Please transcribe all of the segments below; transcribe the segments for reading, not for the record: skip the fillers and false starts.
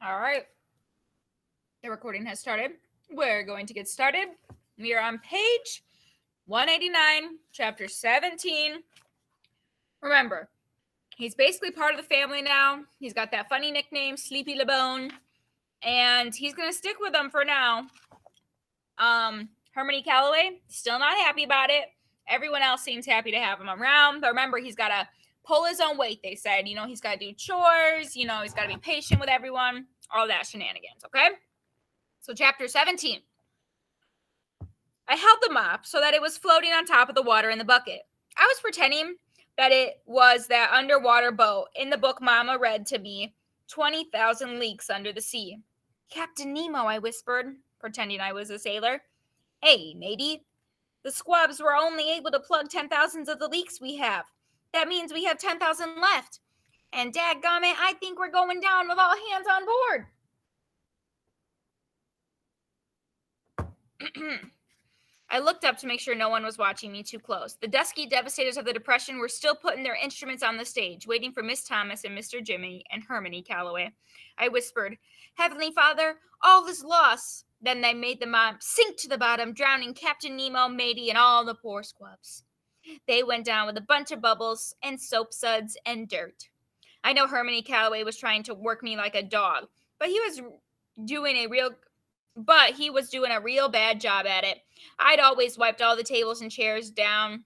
All right. The recording has started. We're going to get started. We are on page 189, chapter 17. Remember, he's basically part of the family now. He's got that funny nickname, Sleepy LeBone, and he's going to stick with them for now. Hermione Calloway, still not happy about it. Everyone else seems happy to have him around. But remember, he's got to pull his own weight, they said. He's got to do chores. He's got to be patient with everyone. All that shenanigans, okay? So chapter 17. I held the mop so that it was floating on top of the water in the bucket. I was pretending that it was that underwater boat in the book Mama read to me, 20,000 Leagues Under the Sea. Captain Nemo, I whispered, pretending I was a sailor. Hey, matey, the squabs were only able to plug 10,000 of the leaks we have. That means we have 10,000 left. And dadgummit, I think we're going down with all hands on board. I looked up to make sure no one was watching me too close. The dusky devastators of the Depression were still putting their instruments on the stage, waiting for Miss Thomas and Mr. Jimmy and Hermione Calloway. I whispered, Heavenly Father, all is lost. Then they made the mop sink to the bottom, drowning Captain Nemo, Matey, and all the poor squabs. They went down with a bunch of bubbles and soap suds and dirt. I know Hermione Calloway was trying to work me like a dog, but he was doing a real bad job at it. I'd already wiped all the tables and chairs down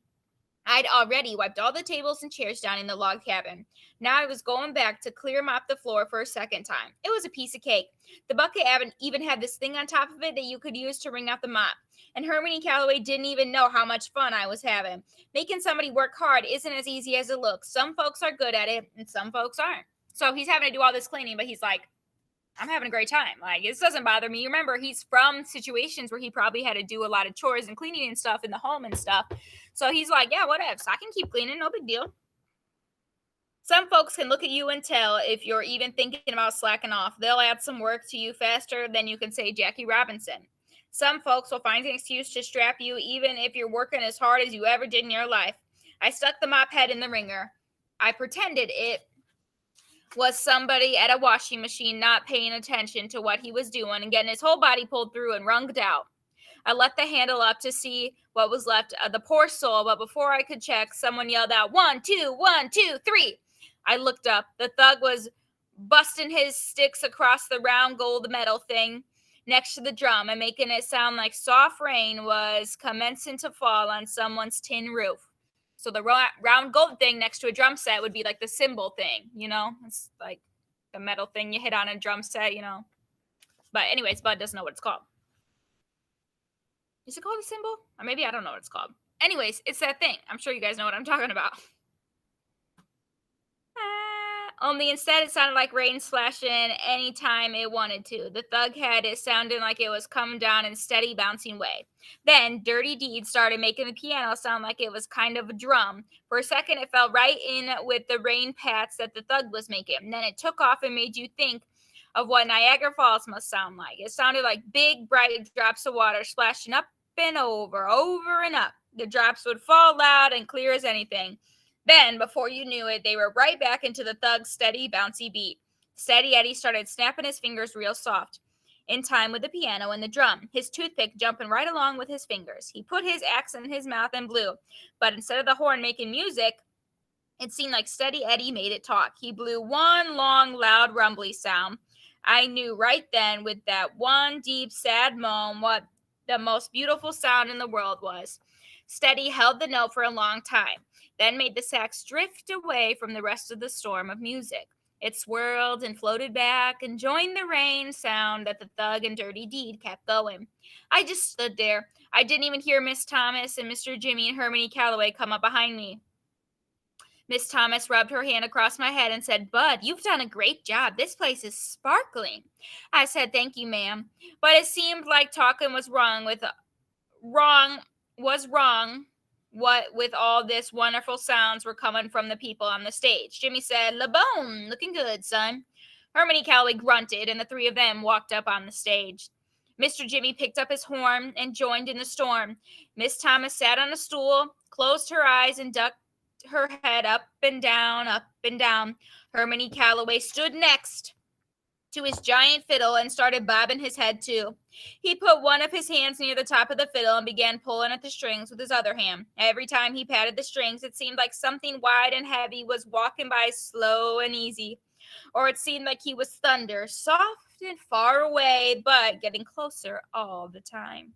in the log cabin. Now I was going back to clear mop the floor for a second time. It was a piece of cake. The bucket even had this thing on top of it that you could use to wring out the mop. And Hermione Calloway didn't even know how much fun I was having. Making somebody work hard isn't as easy as it looks. Some folks are good at it and some folks aren't. So he's having to do all this cleaning, but he's like, I'm having a great time. Like, this doesn't bother me. Remember, he's from situations where he probably had to do a lot of chores and cleaning and stuff in the home and stuff. So he's like, yeah, whatever. So I can keep cleaning. No big deal. Some folks can look at you and tell if you're even thinking about slacking off. They'll add some work to you faster than you can say Jackie Robinson. Some folks will find an excuse to strap you even if you're working as hard as you ever did in your life. I stuck the mop head in the wringer. I pretended it was somebody at a washing machine not paying attention to what he was doing and getting his whole body pulled through and wrunged out. I let the handle up to see what was left of the poor soul, but before I could check, someone yelled out, 1, 2, 1, 2, 3. I looked up. The thug was busting his sticks across the round gold metal thing next to the drum and making it sound like soft rain was commencing to fall on someone's tin roof. So the round gold thing next to a drum set would be like the cymbal thing, It's like the metal thing you hit on a drum set, But anyways, Bud doesn't know what it's called. Is it called a cymbal? Or maybe I don't know what it's called. Anyways, it's that thing. I'm sure you guys know what I'm talking about. Only instead it sounded like rain splashing anytime it wanted to. The thug had it sounding like it was coming down in a steady bouncing way. Then Dirty Deed started making the piano sound like it was kind of a drum. For a second it fell right in with the rain pats that the thug was making. And then it took off and made you think of what Niagara Falls must sound like. It sounded like big bright drops of water splashing up and over and up. The drops would fall loud and clear as anything. Then, before you knew it, they were right back into the thug's steady, bouncy beat. Steady Eddie started snapping his fingers real soft, in time with the piano and the drum, his toothpick jumping right along with his fingers. He put his axe in his mouth and blew, but instead of the horn making music, it seemed like Steady Eddie made it talk. He blew one long, loud, rumbly sound. I knew right then, with that one deep, sad moan, what the most beautiful sound in the world was. Steady held the note for a long time, then made the sax drift away from the rest of the storm of music. It swirled and floated back and joined the rain sound that the thug and Dirty Deed kept going. I just stood there. I didn't even hear Miss Thomas and Mr. Jimmy and Hermione Calloway come up behind me. Miss Thomas rubbed her hand across my head and said, Bud, you've done a great job. This place is sparkling. I said, thank you, ma'am. But it seemed like talking was wrong what with all this wonderful sounds were coming from the people on the stage. Jimmy said, LeBone, looking good, son. Hermione Calloway grunted, and the three of them walked up on the stage. Mr. Jimmy picked up his horn and joined in the storm. Miss Thomas sat on a stool, closed her eyes, and ducked her head up and down, up and down. Hermione Calloway stood next to his giant fiddle and started bobbing his head too. He put one of his hands near the top of the fiddle and began pulling at the strings with his other hand. Every time he patted the strings, it seemed like something wide and heavy was walking by slow and easy, or it seemed like he was thunder, soft and far away, but getting closer all the time.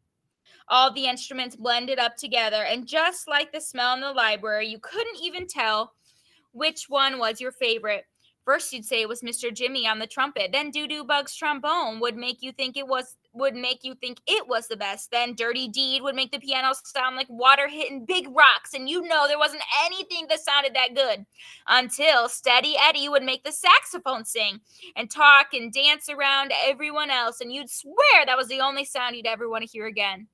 All the instruments blended up together, and just like the smell in the library, you couldn't even tell which one was your favorite. First you'd say it was Mr. Jimmy on the trumpet, then Doo Doo Bug's trombone would make you think it was the best. Then Dirty Deed would make the piano sound like water hitting big rocks, and there wasn't anything that sounded that good. Until Steady Eddie would make the saxophone sing and talk and dance around everyone else, and you'd swear that was the only sound you'd ever want to hear again.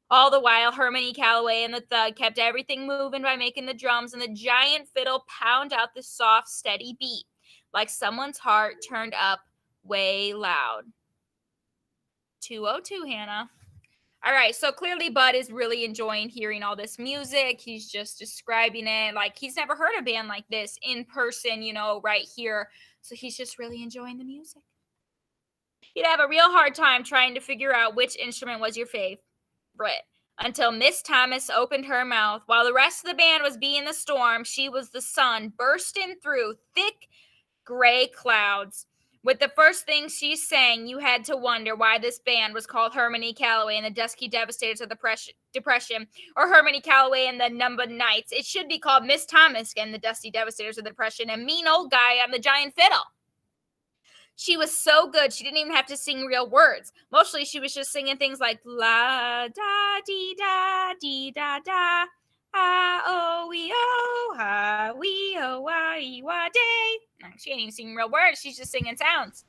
All the while, Hermione Calloway and the thug kept everything moving by making the drums and the giant fiddle pound out the soft, steady beat, like someone's heart turned up way loud. 202, Hannah. All right, so clearly Bud is really enjoying hearing all this music. He's just describing it like he's never heard a band like this in person, right here. So he's just really enjoying the music. You'd have a real hard time trying to figure out which instrument was your favorite until Miss Thomas opened her mouth. While the rest of the band was being the storm, she was the sun bursting through thick gray clouds. With the first thing she sang, you had to wonder why this band was called Hermione Calloway and the Dusky Devastators of the Depression, or Hermione Calloway and the Number Knights. It should be called Miss Thomas and the Dusty Devastators of the Depression and Mean Old Guy on the Giant Fiddle. She was so good, she didn't even have to sing real words. Mostly she was just singing things like la da dee da dee da da, ah oh wee oh ha wee oh wah ee wah day. She ain't even singing real words, she's just singing sounds.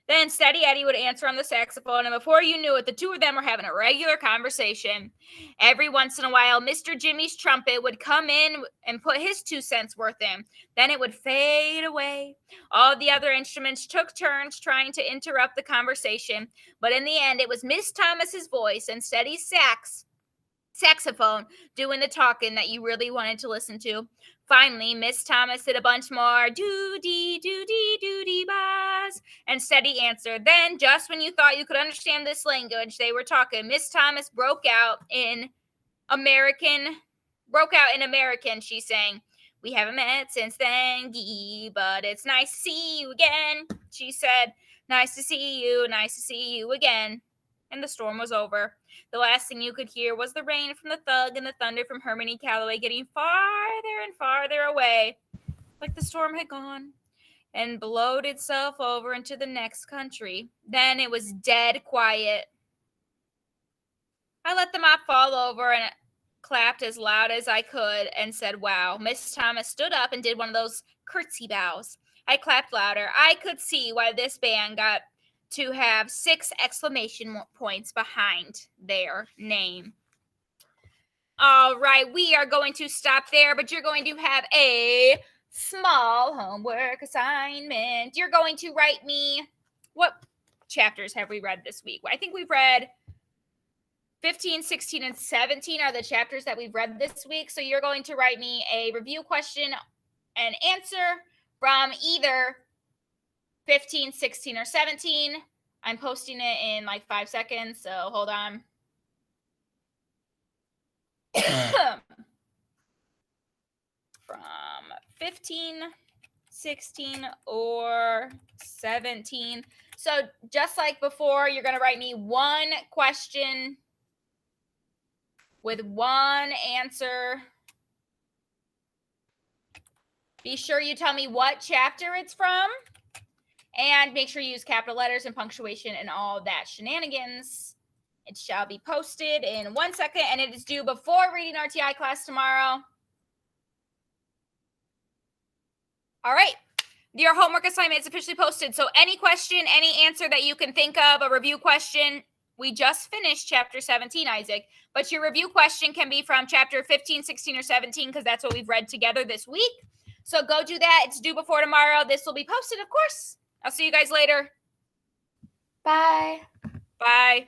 Then Steady Eddie would answer on the saxophone, and before you knew it, the two of them were having a regular conversation. Every once in a while, Mr. Jimmy's trumpet would come in and put his 2 cents worth in. Then it would fade away. All the other instruments took turns trying to interrupt the conversation, but in the end, it was Miss Thomas's voice and Steady's saxophone doing the talking that you really wanted to listen to. Finally, Miss Thomas did a bunch more doo-dee, doo-dee, doo-dee, bars, and Steady answered. Then, just when you thought you could understand this language they were talking, Miss Thomas broke out in American, she sang. We haven't met since then, but it's nice to see you again, she said. Nice to see you again. And the storm was over. The last thing you could hear was the rain from the thug and the thunder from Hermione Calloway getting farther and farther away, like the storm had gone and blowed itself over into the next country. Then it was dead quiet. I let the mop fall over and clapped as loud as I could and said, wow. Miss Thomas stood up and did one of those curtsy bows. I clapped louder. I could see why this band got to have 6 exclamation points behind their name. All right, we are going to stop there, but you're going to have a small homework assignment. You're going to write me, what chapters have we read this week? I think we've read 15, 16, and 17 are the chapters that we've read this week. So you're going to write me a review question and answer from either 15, 16, or 17. I'm posting it in like 5 seconds, so hold on. From 15, 16, or 17. So just like before, you're going to write me one question with one answer. Be sure you tell me what chapter it's from. And make sure you use capital letters and punctuation and all that shenanigans. It shall be posted in 1 second, and it is due before reading RTI class tomorrow. All right. Your homework assignment is officially posted. So any question, any answer that you can think of, a review question. We just finished chapter 17, Isaac. But your review question can be from chapter 15, 16, or 17, because that's what we've read together this week. So go do that. It's due before tomorrow. This will be posted, of course. I'll see you guys later. Bye. Bye.